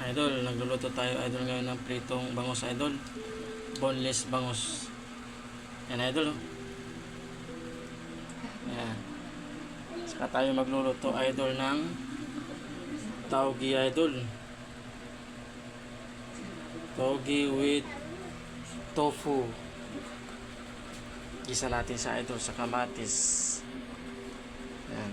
Idol, nagluluto tayo idol ngayon ng pritong bangus idol. Boneless bangus. Yan idol. Yan. Saka tayo magluluto idol ng taugi idol. Taugi with tofu. Gisa natin sa idol sa kamatis. Yan.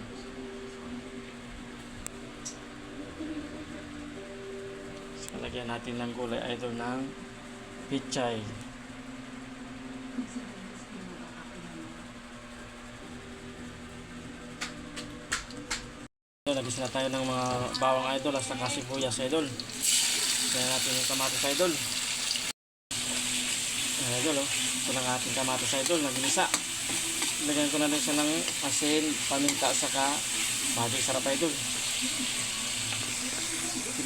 Lagyan natin ng gulay idol ng pichay. Lagyan na tayo ng mga bawang idol at saka sibuyas idol. Lagyan natin yung kamatis idol. Ayan idol oh. Ito lang ating kamatis idol. Naginisa. Lagyan ko na rin siya ng asin, paminta at saka magic sarap idol.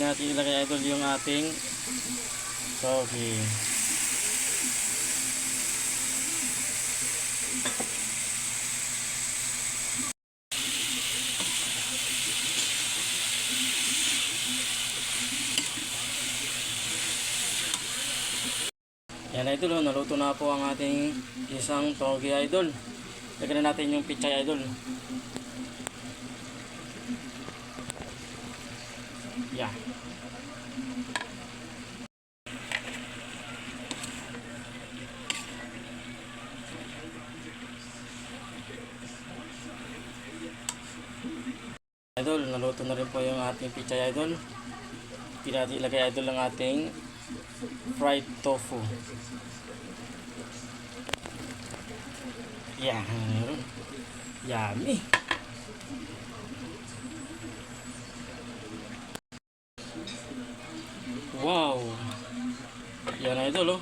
Natin ilagay idol yung ating taugi. Yan idol, naluto na po ang ating isang taugi idol. Lagyan na natin yung pichay idol. Yeah. Idol, naluto na rin po yung ating pichay idol. Pinati ilagay idol ang ating fried tofu. Yan. Yummy. Wow. Yan idol oh.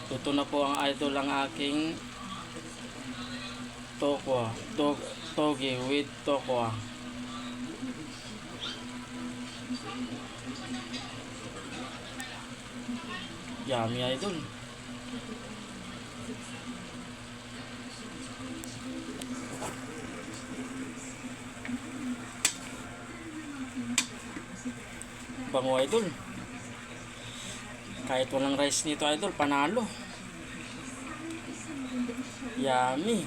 Luto na po ang idol ang aking taugi with tokwa. Yummy idol. Bango idol. Kahit walang rice nito idol, panalo. Yummy.